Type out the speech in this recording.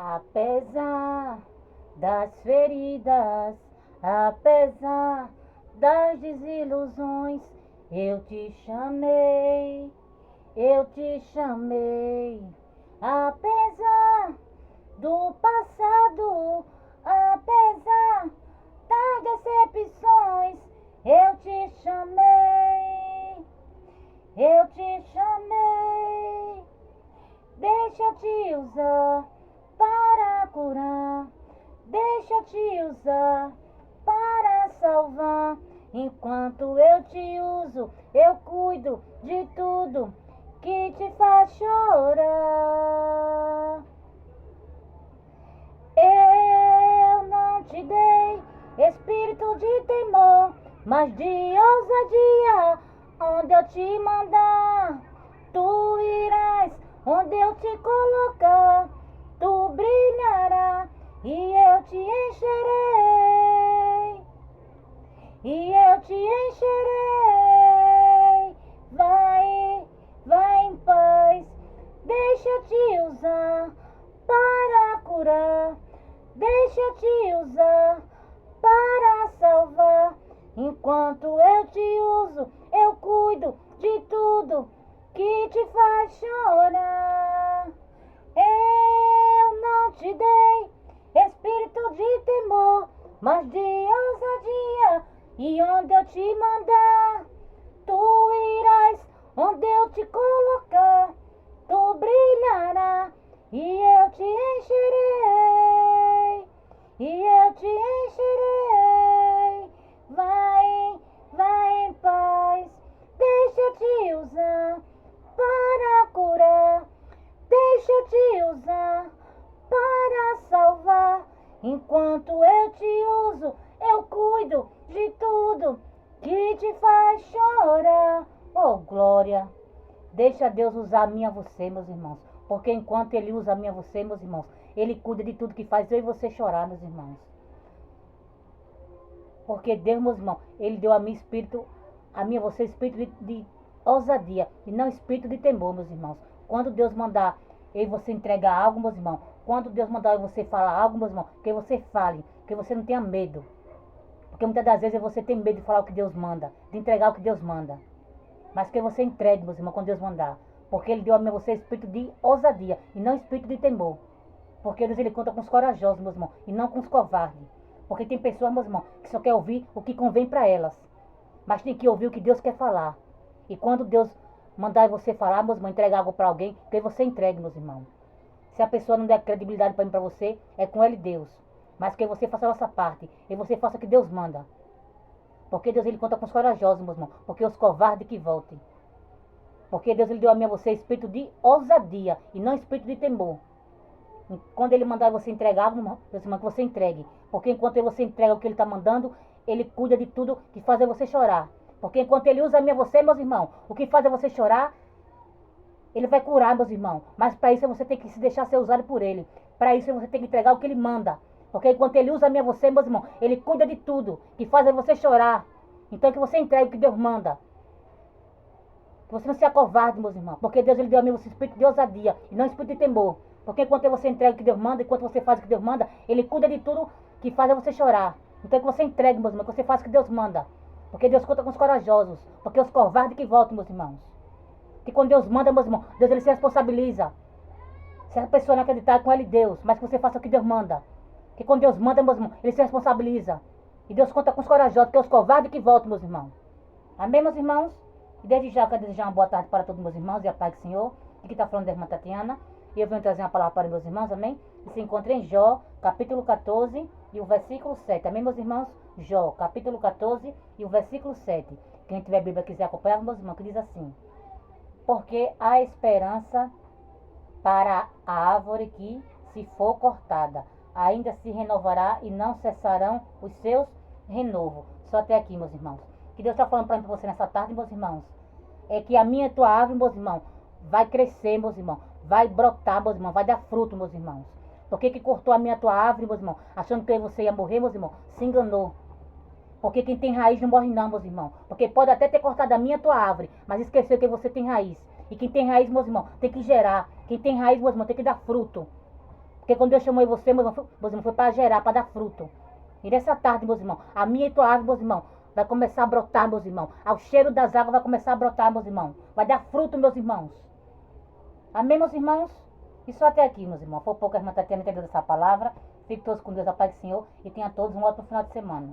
Apesar das feridas, apesar das desilusões, eu te chamei, eu te chamei. Apesar do passado, apesar das decepções, eu te chamei, eu te chamei. Deixa eu te usar para curar, deixa eu te usar para salvar. Enquanto eu te uso, eu cuido de tudo que te faz chorar. Eu não te dei espírito de temor, mas de ousadia. Onde eu te mandar, tu irás. Onde eu te colocar, tu brilhará, e eu te encherei, e eu te encherei. Vai, vai em paz, deixa eu te usar para curar, deixa eu te usar para salvar. Enquanto eu te uso, eu cuido de tudo que te faz chorar. Eu não te dei espírito de temor, mas de ousadia. E onde eu te mandar, tu irás. Onde eu te colocar, tu brilhará, e eu te encherei, e eu te encherei. Vai, vai em paz, deixa eu te usar para curar, deixa eu te usar para salvar. Enquanto eu te uso, eu cuido de tudo que te faz chorar. Oh, glória! Deixa Deus usar a mim e a você, meus irmãos. Porque enquanto Ele usa a mim e a você, meus irmãos, Ele cuida de tudo que faz eu e você chorar, meus irmãos. Porque Deus, meus irmãos, Ele deu a mim espírito, a mim e a você espírito de ousadia e não espírito de temor, meus irmãos. Quando Deus mandar e você entregar algo, meus irmãos, quando Deus mandar você falar algo, meus irmãos, que você fale, que você não tenha medo. Porque muitas das vezes você tem medo de falar o que Deus manda, de entregar o que Deus manda. Mas que você entregue, meus irmãos, quando Deus mandar. Porque Ele deu a mim e a você espírito de ousadia e não espírito de temor. Porque Deus, Ele conta com os corajosos, meus irmãos, e não com os covardes. Porque tem pessoas, meus irmãos, que só quer ouvir o que convém para elas. Mas tem que ouvir o que Deus quer falar. E quando Deus mandar você falar, meus irmãos, entregar algo para alguém, que você entregue, meus irmãos. Se a pessoa não der credibilidade para mim, para você, é com Ele Deus. Mas que você faça a nossa parte. E você faça o que Deus manda. Porque Deus, Ele conta com os corajosos, meus irmãos. Porque os covardes que voltem. Porque Deus, Ele deu a mim a você espírito de ousadia e não espírito de temor. E quando Ele mandar você entregar algo, meus irmãos, que você entregue. Porque enquanto você entrega o que Ele está mandando, Ele cuida de tudo que faz você chorar. Porque enquanto Ele usa a mim a você, meus irmãos, o que faz você chorar, Ele vai curar, meus irmãos. Mas para isso você tem que se deixar ser usado por Ele. Para isso você tem que entregar o que Ele manda. Porque enquanto Ele usa a mim a você, meus irmãos, Ele cuida de tudo que faz você chorar. Então que você entregue o que Deus manda. Que você não seja covarde, meus irmãos. Porque Deus, Ele deu a mim esse espírito de ousadia e não espírito de temor. Porque enquanto você entrega o que Deus manda, enquanto você faz o que Deus manda, Ele cuida de tudo que faz você chorar. Então que você entregue, meus irmãos, que você faça o que Deus manda. Porque Deus conta com os corajosos. Porque os covardes que voltam, meus irmãos. Que quando Deus manda, meus irmãos, Deus, Ele se responsabiliza. Se a pessoa não acreditar, é com Ele Deus. Mas que você faça o que Deus manda. Que quando Deus manda, meus irmãos, Ele se responsabiliza. E Deus conta com os corajosos, que é os covardes que voltam, meus irmãos. Amém, meus irmãos? E desde já eu quero desejar uma boa tarde para todos meus irmãos e a paz do Senhor. E que está falando da irmã Tatiana. E eu venho trazer uma palavra para meus irmãos, amém? E se encontra em Jó, capítulo 14 e o versículo 7. Amém, meus irmãos? Jó, capítulo 14 e o versículo 7. Quem tiver Bíblia e quiser acompanhar, meus irmãos, que diz assim: porque há esperança para a árvore que, se for cortada, ainda se renovará e não cessarão os seus renovos. Só até aqui, meus irmãos. Que Deus está falando para você nessa tarde, meus irmãos, é que a minha e tua árvore, meus irmãos, vai crescer, meus irmãos, vai brotar, meus irmãos, vai dar fruto, meus irmãos. Porque que cortou a minha e tua árvore, meus irmãos, achando que você ia morrer, meus irmãos, se enganou. Porque quem tem raiz não morre não, meus irmãos. Porque pode até ter cortado a minha e tua árvore, mas esqueceu que você tem raiz. E quem tem raiz, meus irmãos, tem que gerar. Quem tem raiz, meus irmãos, tem que dar fruto. Porque quando Deus chamou você, meus irmãos, foi para gerar, para dar fruto. E nessa tarde, meus irmãos, a minha e tua árvore, meus irmãos, vai começar a brotar, meus irmãos. Ao cheiro das águas vai começar a brotar, meus irmãos. Vai dar fruto, meus irmãos. Amém, meus irmãos? E só até aqui, meus irmãos. Foi pouco a irmã Tatiana entendeu essa palavra. Fiquem todos com Deus, a paz do Senhor. E tenham todos um ótimo final de semana.